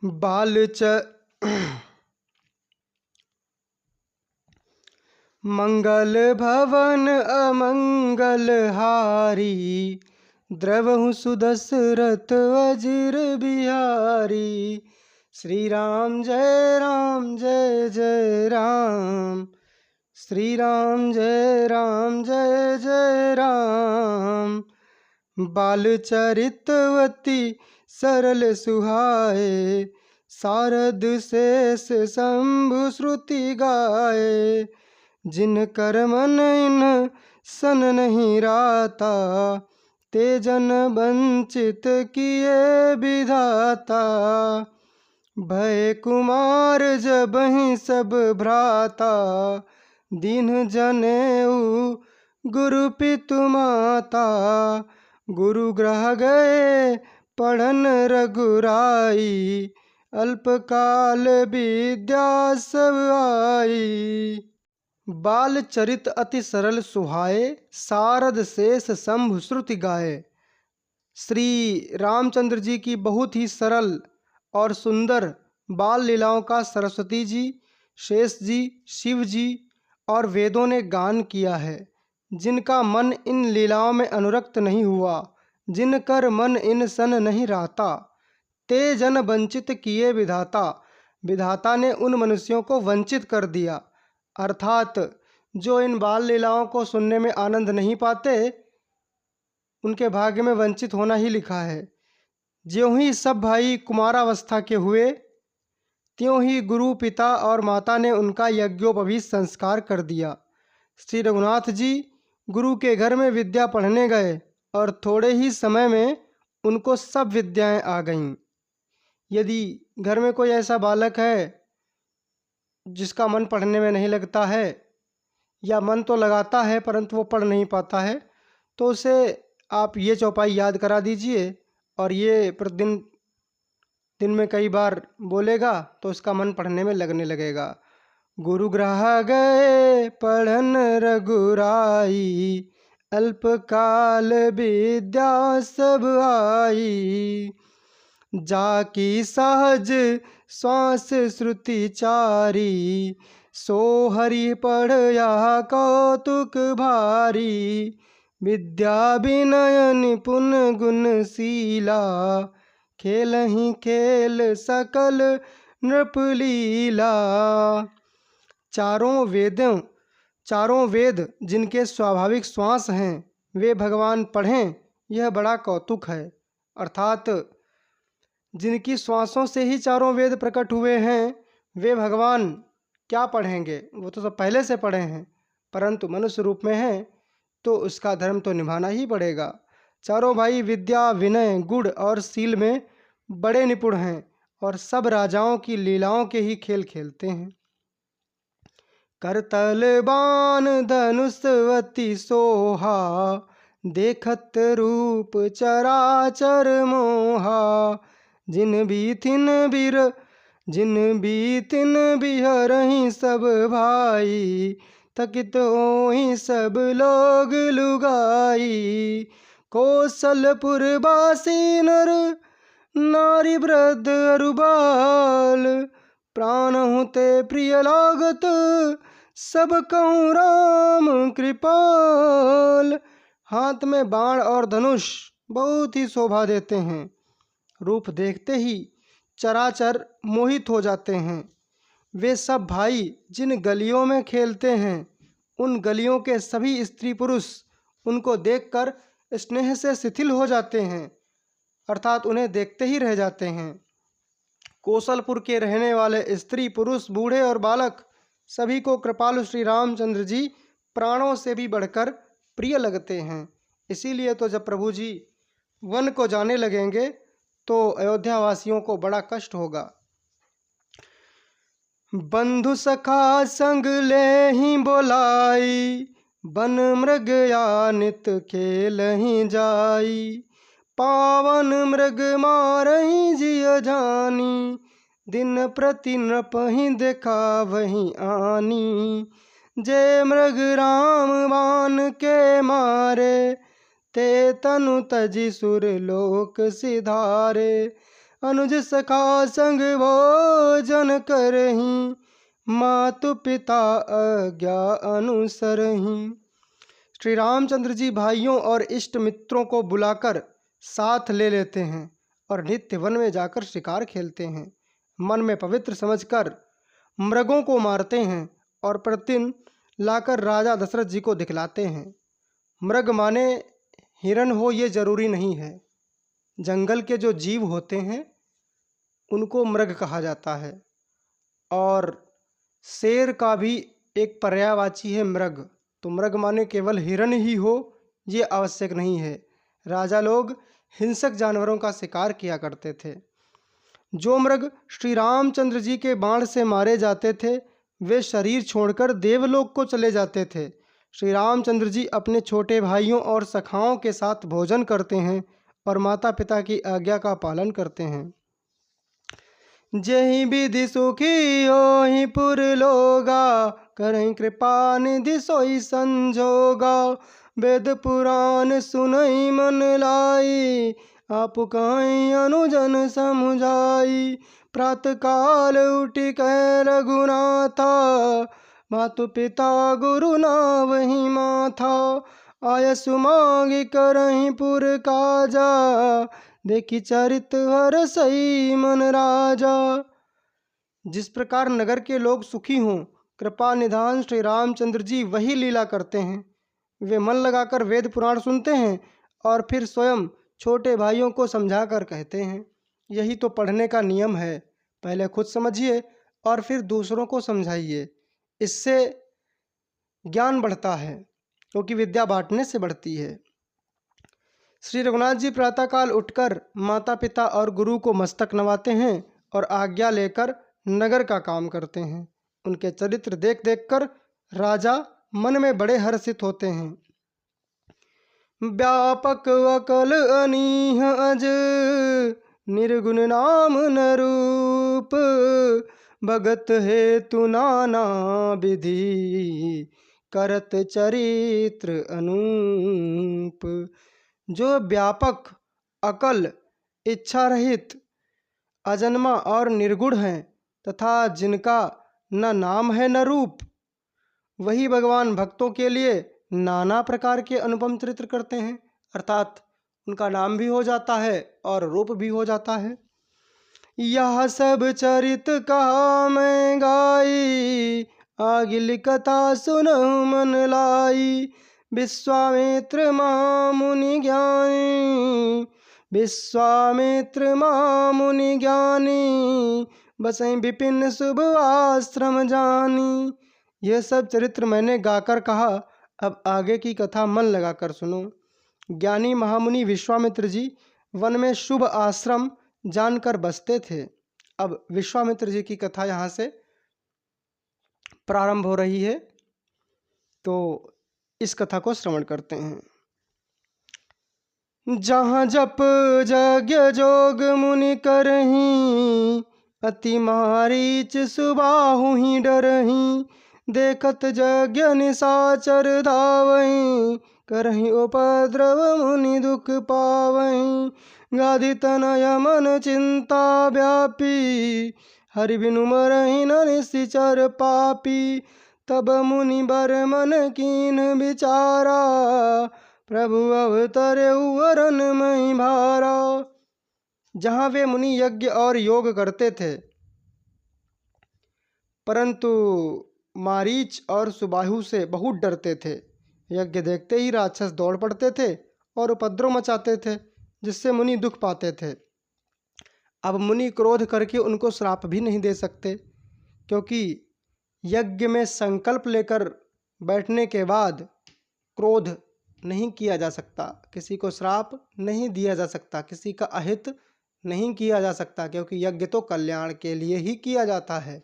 बालच मंगल भवन अमंगल हारी, द्रवहु सुदशरथ अजिर बिहारी। श्री राम जय जय राम, श्री राम जय जय राम। बाल चरितवती सरल सुहाए, शारद शेष शंभु श्रुति गाए। जिन कर मन इन सन नहीं राता, ते जन वंचित किए विधाता। भय कुमार जबहि सब भ्राता, दीन जनेऊ गुरु पितु माता। गुरु ग्रह गए पढ़न रघुराई, अल्पकाल विद्या सब आई। बाल चरित अति सरल सुहाए, शारद शेष शंभु श्रुति गाए। श्री रामचंद्र जी की बहुत ही सरल और सुंदर बाल लीलाओं का सरस्वती जी, शेष जी, शिव जी और वेदों ने गान किया है। जिनका मन इन लीलाओं में अनुरक्त नहीं हुआ, जिनकर मन इन सन नहीं रहता, ते जन वंचित किए विधाता। विधाता ने उन मनुष्यों को वंचित कर दिया, अर्थात जो इन बाल लीलाओं को सुनने में आनंद नहीं पाते, उनके भाग्य में वंचित होना ही लिखा है। ज्यों ही सब भाई कुमारावस्था के हुए, त्यों ही गुरु पिता और माता ने उनका यज्ञोपवीत संस्कार कर दिया। श्री रघुनाथ जी गुरु के घर में विद्या पढ़ने गए और थोड़े ही समय में उनको सब विद्याएं आ गईं। यदि घर में कोई ऐसा बालक है जिसका मन पढ़ने में नहीं लगता है, या मन तो लगाता है परंतु वो पढ़ नहीं पाता है, तो उसे आप ये चौपाई याद करा दीजिए और ये प्रतिदिन दिन में कई बार बोलेगा तो उसका मन पढ़ने में लगने लगेगा। गुरु ग्रह गए पढ़न रघुराई, अल्पकाल विद्या सब आई। जाकी सहज श्वास श्रुति चारी, सो हरि पढ़या कौतुक भारी। विद्या विनय निपुण गुणशीला, खेलहि खेल सकल नृपलीला। चारों वेद जिनके स्वाभाविक श्वास हैं, वे भगवान पढ़ें, यह बड़ा कौतुक है। अर्थात जिनकी श्वासों से ही चारों वेद प्रकट हुए हैं, वे भगवान क्या पढ़ेंगे, वो तो सब पहले से पढ़े हैं, परंतु मनुष्य रूप में हैं तो उसका धर्म तो निभाना ही पड़ेगा। चारों भाई विद्या विनय गुण और शील में बड़े निपुण हैं और सब राजाओं की लीलाओं के ही खेल खेलते हैं। करतल बाण धनुष अति सोहा, देखत रूप चराचर मोहा। जिन बीथिन बिहरहि सब भाई, थकित होहि सब लोग लुगाई। कौशलपुर बासी नर नारी वृद्ध अरु बाल, प्राणहु ते प्रिय लागत सब कहूँ राम कृपाल। हाथ में बाण और धनुष बहुत ही शोभा देते हैं, रूप देखते ही चराचर मोहित हो जाते हैं। वे सब भाई जिन गलियों में खेलते हैं, उन गलियों के सभी स्त्री पुरुष उनको देखकर स्नेह से शिथिल हो जाते हैं, अर्थात उन्हें देखते ही रह जाते हैं। कौशलपुर के रहने वाले स्त्री पुरुष बूढ़े और बालक सभी को कृपालु श्री रामचंद्र जी प्राणों से भी बढ़कर प्रिय लगते हैं। इसीलिए तो जब प्रभु जी वन को जाने लगेंगे तो अयोध्या वासियों को बड़ा कष्ट होगा। बंधु सखा संग ले ही बोलाई, बन मृग या नित खेल ही जाई। पावन मृग मारही जिय जानी, दिन प्रति नृप ही देखा वही आनी। जे मृग राम बाण के मारे, ते तनु तजि सुर लोक सिधारे। अनुज सखा संग भोजन करहीं, मातु पिता आज्ञा अनुसरहीं। श्री रामचंद्र जी भाइयों और इष्ट मित्रों को बुलाकर साथ ले लेते हैं और नित्य वन में जाकर शिकार खेलते हैं। मन में पवित्र समझकर मृगों को मारते हैं और प्रतिदिन लाकर राजा दशरथ जी को दिखलाते हैं। मृग माने हिरण हो ये जरूरी नहीं है। जंगल के जो जीव होते हैं उनको मृग कहा जाता है और शेर का भी एक पर्यायवाची है मृग। तो मृग माने केवल हिरण ही हो ये आवश्यक नहीं है। राजा लोग हिंसक जानवरों का शिकार किया करते थे। जो मृग श्री रामचंद्र जी के बाण से मारे जाते थे वे शरीर छोड़कर देवलोक को चले जाते थे। श्री रामचंद्र जी अपने छोटे भाइयों और सखाओं के साथ भोजन करते हैं और माता पिता की आज्ञा का पालन करते हैं। जहि विधि सुखी होहि पुर लोगा, करहि कृपा निधि सोई संजोगा। वेद पुराण सुनई मन लाई, आप कहीं अनुजन समुझाई। प्रातः काल उठि कै रघुनाथा, मातु पिता गुरु नावहि माथा। आयसु मांगि करहि पुर काजा, देखि चरित हर सई मन राजा। जिस प्रकार नगर के लोग सुखी हों, कृपा निधान श्री रामचंद्र जी वही लीला करते हैं। वे मन लगाकर वेद पुराण सुनते हैं और फिर स्वयं छोटे भाइयों को समझाकर कहते हैं। यही तो पढ़ने का नियम है। पहले खुद समझिए और फिर दूसरों को समझाइए। इससे ज्ञान बढ़ता है, क्योंकि विद्या बांटने से बढ़ती है। श्री रघुनाथ जी प्रातःकाल उठकर माता पिता और गुरु को मस्तक नवाते हैं और आज्ञा लेकर नगर का काम करते हैं। उनके चरित्र देख देख कर राजा मन में बड़े हर्षित होते हैं। व्यापक अकल अनीह अज, निर्गुण नाम न रूप। भगत हेतु नाना विधि, करत चरित्र अनूप। जो व्यापक, अकल, इच्छा रहित, अजन्मा और निर्गुण हैं तथा जिनका न नाम है न रूप, वही भगवान भक्तों के लिए नाना प्रकार के अनुपम चरित्र करते हैं। अर्थात उनका नाम भी हो जाता है और रूप भी हो जाता है। यह सब चरित कहा मैं गाई, आगिल कथा सुनहु मन लाई। विश्वामित्र महामुनि ज्ञानी, विश्वामित्र महामुनि ज्ञानी। बसई विपिन शुभ आश्रम जानी। यह सब चरित्र मैंने गाकर कहा, अब आगे की कथा मन लगाकर सुनो। ज्ञानी महामुनि विश्वामित्र जी वन में शुभ आश्रम जानकर बसते थे। अब विश्वामित्र जी की कथा यहाँ से प्रारंभ हो रही है, तो इस कथा को श्रवण करते हैं। जहाँ जप यज्ञ जोग मुनि करहीं, अति मारीच सुबाहु ही डरहीं। देखत यज्ञ निशाचर धावहीं, करहीं उपद्रव मुनि दुख पावहीं। गाधि तनय मन चिंता व्यापी, हरि बिनु मरहीं न निश्चर पापी। तब मुनि बर मन कीन विचारा, प्रभु अवतरऊ अरन मही भारा। जहाँ वे मुनि यज्ञ और योग करते थे, परंतु मारीच और सुबाहु से बहुत डरते थे। यज्ञ देखते ही राक्षस दौड़ पड़ते थे और उपद्रव मचाते थे, जिससे मुनि दुख पाते थे। अब मुनि क्रोध करके उनको श्राप भी नहीं दे सकते, क्योंकि यज्ञ में संकल्प लेकर बैठने के बाद क्रोध नहीं किया जा सकता। किसी को श्राप नहीं दिया जा सकता, किसी का अहित नहीं किया जा सकता, क्योंकि यज्ञ तो कल्याण के लिए ही किया जाता है।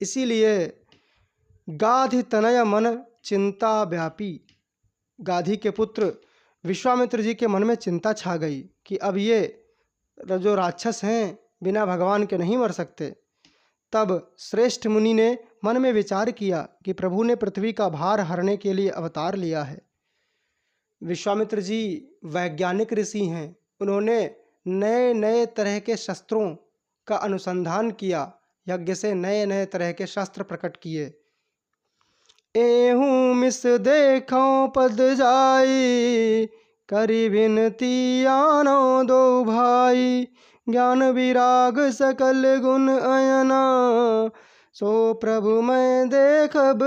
इसीलिए गाधि तनय मन चिंता व्यापी, गाधी के पुत्र विश्वामित्र जी के मन में चिंता छा गई कि अब ये जो राक्षस हैं बिना भगवान के नहीं मर सकते। तब श्रेष्ठ मुनि ने मन में विचार किया कि प्रभु ने पृथ्वी का भार हरने के लिए अवतार लिया है। विश्वामित्र जी वैज्ञानिक ऋषि हैं, उन्होंने नए नए तरह के शस्त्रों का अनुसंधान किया, यज्ञ से नए नए तरह के शस्त्र प्रकट किए। एहूँ मिस देखो पद जाई, करी विनती आनो दो भाई। ज्ञान विराग सकल गुण अयना, सो प्रभु मैं देखब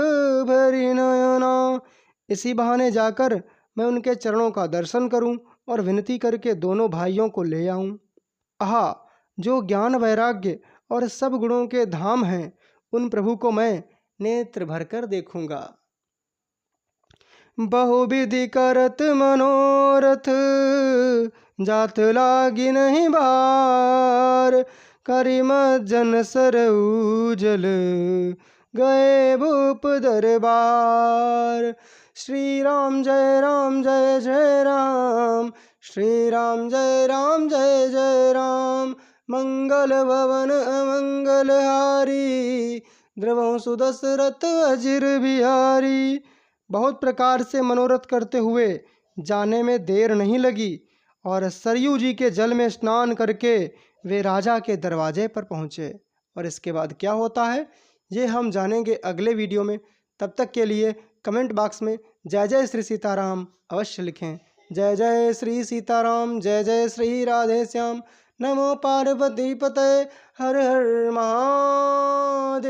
भरी नयना। इसी बहाने जाकर मैं उनके चरणों का दर्शन करूं और विनती करके दोनों भाइयों को ले आऊं। आहा, जो ज्ञान वैराग्य और सब गुणों के धाम हैं, उन प्रभु को मैं नेत्र भरकर देखूंगा। बहुविधि करत मनोरथ, जात लागी नहीं बार। करी मज्जन सरऊ जल, गए भूप दरबार। श्री राम जय राम जय जय राम, श्री राम जय राम जय जय राम। मंगल भवन अमंगल हारी, द्रवहु सुदशरथ अजिर बिहारी। बहुत प्रकार से मनोरथ करते हुए जाने में देर नहीं लगी और सरयू जी के जल में स्नान करके वे राजा के दरवाजे पर पहुँचे। और इसके बाद क्या होता है ये हम जानेंगे अगले वीडियो में। तब तक के लिए कमेंट बॉक्स में जय जय श्री सीताराम अवश्य लिखें। जय जय श्री सीताराम, जय जय श्री राधे श्याम। नमो पार्वती पते, हर हर महादेव।